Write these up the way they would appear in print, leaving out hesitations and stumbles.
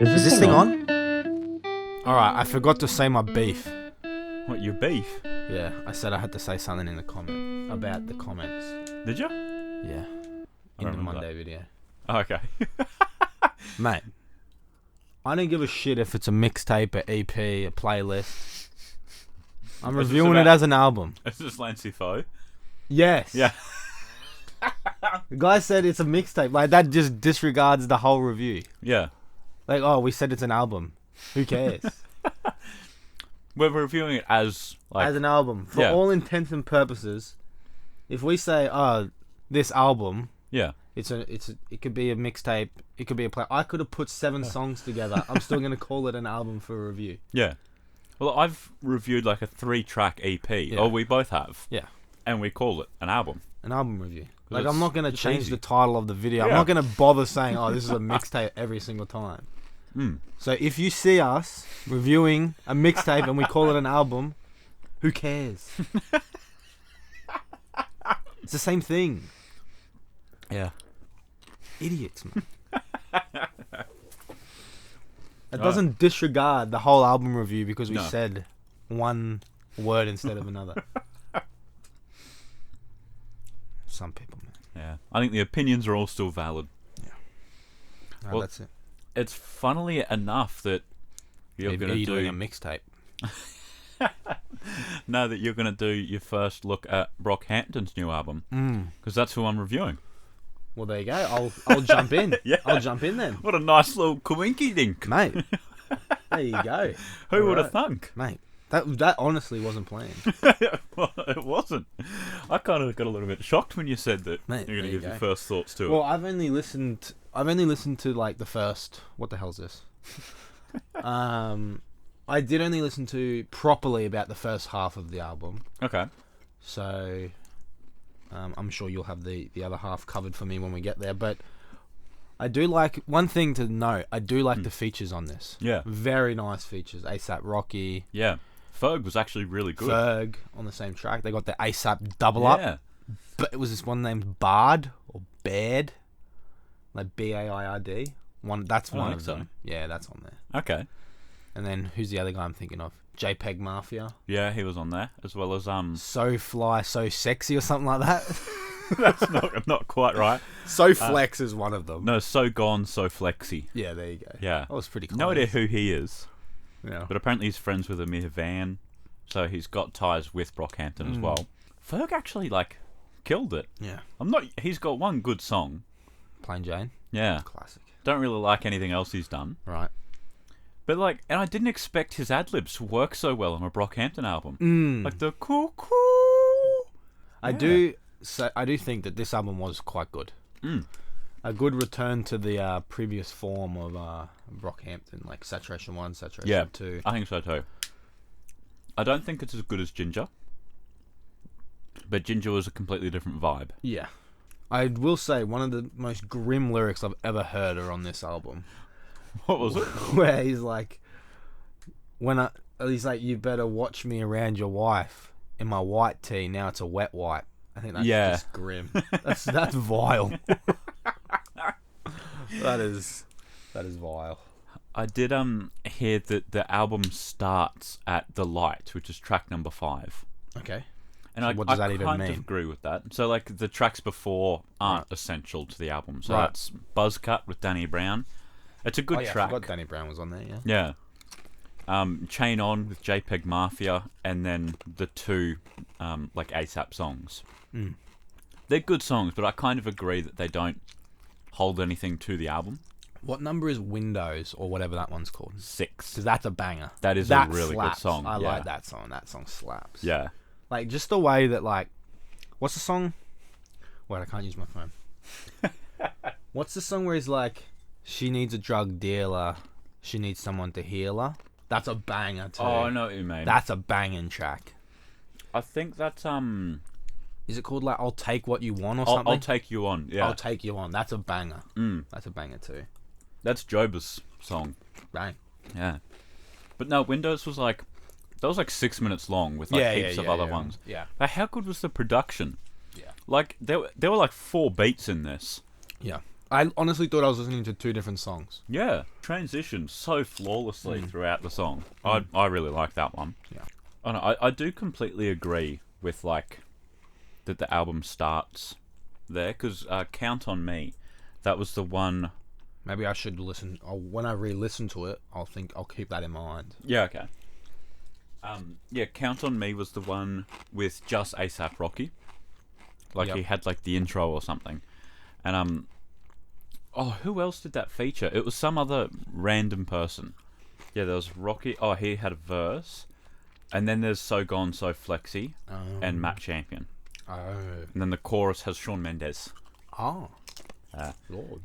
Is this thing on? Alright, I forgot to say my beef. What, your beef? Yeah, I said I had to say something in the comment about the comments. Did you? Yeah. I In don't the remember Monday video. Oh, okay. Mate, I don't give a shit if it's a mixtape, a EP, a playlist. I'm Is this reviewing it about- as an album. Is this Lancey Foe? Yes. Yeah. The guy said it's a mixtape. Like, that just disregards the whole review. Yeah. Like, oh, we said it's an album. Who cares? We're reviewing it as, like... As an album. For Yeah. all intents and purposes, if we say, oh, this album... Yeah. It could be a mixtape. It could be a play. I could have put 7 songs together. I'm still gonna call it an album for review. Yeah. Well, I've reviewed, like, a 3-track EP. Yeah. Oh, we both have. Yeah, And we call it an album. an album review. Like, It's- I'm not gonna it's change easy. the title of the video. I'm Yeah. not gonna bother saying, oh, this is a mixtape every single time. Mm. So if you see us reviewing a mixtape and we call it an album, who cares? It's the same thing. Yeah. Idiots, man. It doesn't disregard the whole album review because we No. said one word instead of another. Some people, man. Yeah. I think the opinions are all still valid. No, Well, that's it. It's funnily enough that you're Are going to you doing a do... mixtape? No, that you're going to do your first look at Brockhampton's new album. Because that's who I'm reviewing. Well, there you go. I'll jump in. Yeah. I'll jump in then, What a nice little coinky dink. mate. There you go. Who would have Alright. thunk? Mate. That honestly wasn't planned. Well, it wasn't. I kind of got a little bit shocked when you said that Mate, you're going there to you give your go. first thoughts to Well, it. I've only listened to like the first. What the hell's this? I did only listen to properly about the first half of the album, Okay. so I'm sure you'll have the other half covered for me when we get there. But I do like one thing to note. I do like the features on this. Yeah. Very nice features. ASAP Rocky, Yeah. Ferg was actually really good. Ferg on the same track. They got the ASAP double up. Yeah. But it was this one named Bard or Baird, like BAIRD. That's I one think of so. them. Yeah, that's on there. Okay. And then who's the other guy I'm thinking of? JPEG Mafia. Yeah, he was on there, as well as So fly, so sexy, or something like that. that's not quite right. So flex is one of them. No, so gone, so flexy. Yeah, there you go. Yeah. That was pretty close. No idea who he is, Yeah. but apparently he's friends with Amir Van, so he's got ties with Brockhampton as well. Ferg actually killed it. Yeah. He's got one good song. Plain Jane. Yeah. Classic. Don't really like anything else he's done. Right. But and I didn't expect his ad-libs to work so well on a Brockhampton album. Like the cuckoo. I do think that this album was quite good. A good return to the previous form of Brockhampton, like Saturation 1, Saturation 2. I think so too. I don't think it's as good as Ginger, but Ginger was a completely different vibe. Yeah. I will say one of the most grim lyrics I've ever heard are on this album. What was it? Where he's like, he's like, you better watch me around your wife in my white tee. Now it's a wet wipe. I think that's just grim. That's vile. That is vile. I did hear that the album starts at The Light, which is track number 5. Okay. And So what does that even kind mean? of agree with that. So the tracks before aren't essential to the album. So Right. that's Buzzcut with Danny Brown. It's a good I track. forgot Danny Brown was on there. Yeah. Yeah. Chain On with JPEG Mafia, and then the 2 ASAP songs. They're good songs, but I kind of agree that they don't hold anything to the album. What number is Windows or whatever that one's called? 6. Because that's a banger. That is That a really slaps. good song. I yeah. like that song. That song slaps. Yeah. Like, just the way that, what's the song? Wait, I can't use my phone. What's the song where he's like, she needs a drug dealer, she needs someone to heal her? That's a banger, too. Oh, I know what you mean. That's a banging track. I think that's Is it called, I'll Take What You Want or something? I'll Take You On. Yeah. I'll Take You On. That's a banger. That's a banger, too. That's Joba's song. Bang. Yeah. But no, Windows was that was 6 minutes long with heaps of other ones. Yeah. But how good was the production? Yeah. There were 4 beats in this. Yeah. I honestly thought I was listening to two different songs. Yeah, transitioned so flawlessly throughout the song. I really like that one. Yeah. Oh, no, I do completely agree with like that the album starts there because Count on Me, that was the one. Maybe I should listen. When I re-listen to it, I'll keep that in mind. Yeah, okay. Yeah, Count on Me was the one with just ASAP Rocky. Like Yep. he had like the intro or something, and oh, who else did that feature? It was some other random person. Yeah, there was Rocky. Oh, he had a verse, and then there's So Gone, So Flexy, and Matt Champion. Oh. And then the chorus has Shawn Mendes. Oh. Lord.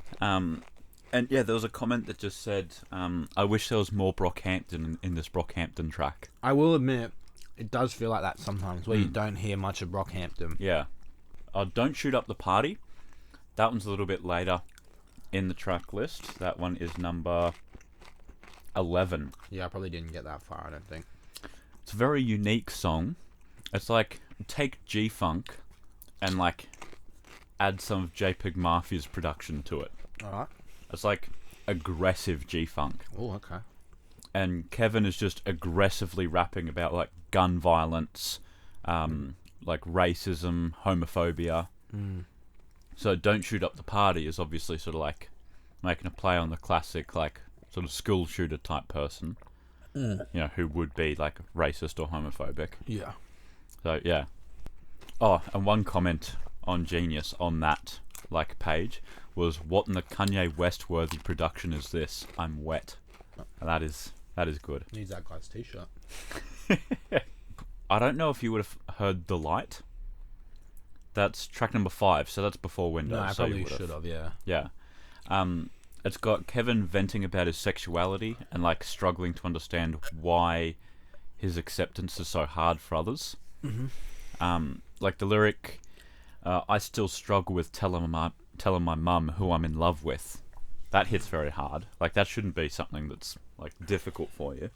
And yeah, there was a comment that just said, I wish there was more Brockhampton in this Brockhampton track. I will admit, it does feel like that sometimes, where you don't hear much of Brockhampton. Yeah. Don't Shoot Up the Party. That one's a little bit later in the track list. That one is number 11. Yeah, I probably didn't get that far, I don't think. It's a very unique song. It's like, take G-Funk and like add some of JPEG Mafia's production to it. Alright. It's like aggressive G-Funk. Oh, okay. And Kevin is just aggressively rapping about like gun violence, like racism, homophobia. So Don't Shoot Up the Party is obviously sort of like making a play on the classic like sort of school shooter type person, you know, who would be like racist or homophobic. Yeah. So yeah. Oh, and one comment on Genius on that like page was, "What in the Kanye West worthy production is this? I'm wet." And that is good. Needs that guy's t-shirt. I don't know if you would have heard The Light. That's track number 5, so that's before Windows. No, I so you probably would've. should have, yeah. Yeah. It's got Kevin venting about his sexuality and like struggling to understand why his acceptance is so hard for others. Like the lyric, "I still struggle with telling my mum who I'm in love with." That hits very hard. Like that shouldn't be something that's like difficult for you.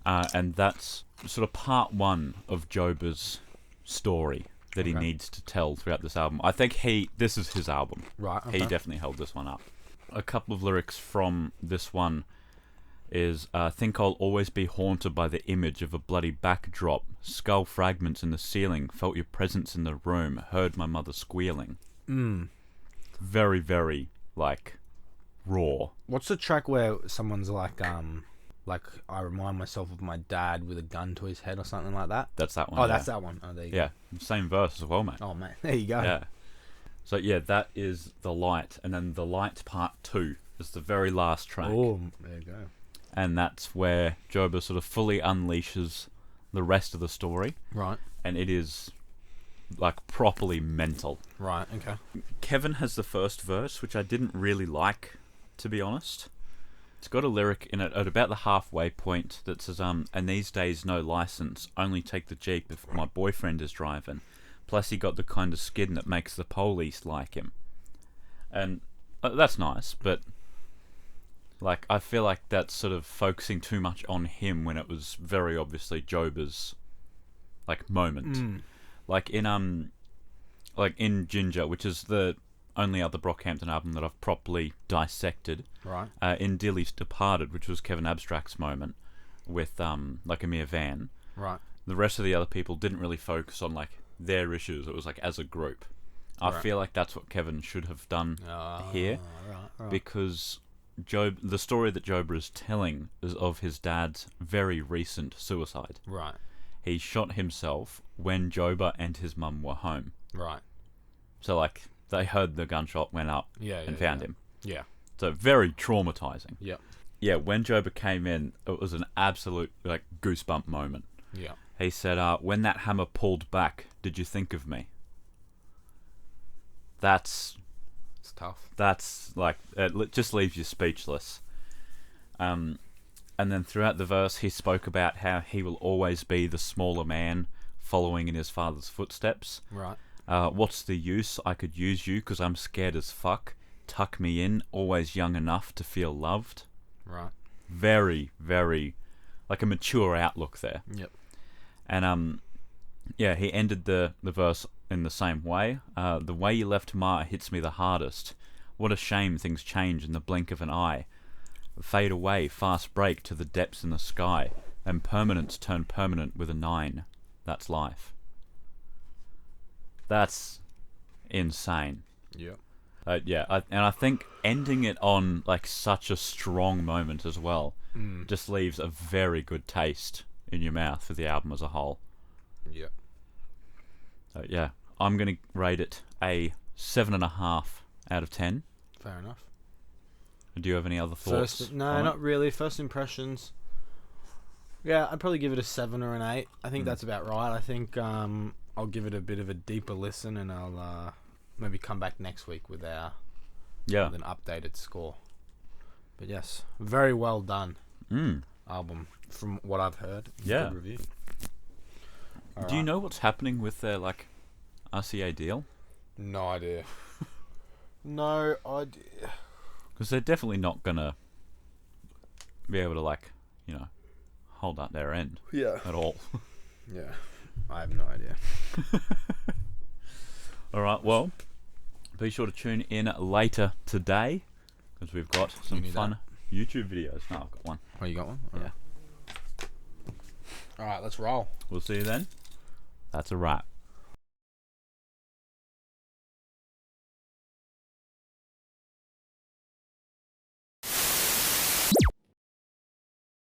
And that's sort of part 1 of Joba's story that he needs to tell throughout this album. I think this is his album. Right, okay. He definitely held this one up. A couple of lyrics from this one is, "Think I'll always be haunted by the image of a bloody backdrop, skull fragments in the ceiling, felt your presence in the room, heard my mother squealing." Very, very, like, raw. What's the track where someone's like, I remind myself of my dad with a gun to his head or something like that? That's that one. Oh, yeah. that's that one. Oh, there you Yeah, same verse as well, mate. go. Oh, man. There you go. Yeah. So, yeah, that is The Light. And then The Light Part 2 is the very last track. Oh, there you go. And that's where Joba sort of fully unleashes the rest of the story. Right. And it is, like, properly mental. Right, okay. Kevin has the first verse, which I didn't really like, to be honest. It's got a lyric in it at about the halfway point that says, "And these days no license, only take the Jeep if my boyfriend is driving. Plus he got the kind of skin that makes the police like him." And that's nice, but like I feel like that's sort of focusing too much on him when it was very obviously Joba's like moment. Like in Ginger, which is the only other Brockhampton album that I've properly dissected. Right. In Dilly's Departed, which was Kevin Abstract's moment with like Amir Van. Right. The rest of the other people didn't really focus on like their issues. It was like as a group. I feel like that's what Kevin should have done here, Right. because the story that Joba is telling is of his dad's very recent suicide. Right. He shot himself when Joba and his mum were home. Right. So like they heard the gunshot, went up, and found him. Yeah. So very traumatizing. Yep. Yeah, when Joba came in, it was an absolute like goosebump moment. Yeah. He said, "When that hammer pulled back, did you think of me?" It's tough. That's like it just leaves you speechless. And then throughout the verse, he spoke about how he will always be the smaller man, following in his father's footsteps. Right. What's the use? I could use you 'cause I'm scared as fuck. Tuck me in, always young enough to feel loved. Right. Very, very, like a mature outlook there. Yep. And yeah, he ended the verse in the same way. "The way you left Ma hits me the hardest. What a shame things change in the blink of an eye. Fade away, fast break to the depths in the sky, and permanence turn permanent with a 9. That's life. That's insane. Yep. And I think ending it on like such a strong moment as well just leaves a very good taste in your mouth for the album as a whole. Yep. Yeah, I'm gonna rate it a 7.5 out of 10. Fair enough. Do you have any other thoughts? No, not really. First impressions. Yeah, I'd probably give it a 7 or an 8. I think that's about right. I think I'll give it a bit of a deeper listen, and I'll maybe come back next week with an updated score. But yes, very well done album from what I've heard. Yeah. Good review. Do you know what's happening with their like RCA deal? No idea. No idea. Because they're definitely not gonna be able to hold up their end. Yeah. At all. Yeah. I have no idea. Alright, well, be sure to tune in later today, because we've got some fun YouTube videos. No, I've got one. Oh, you got one? Yeah. Alright, let's roll. We'll see you then. That's a wrap.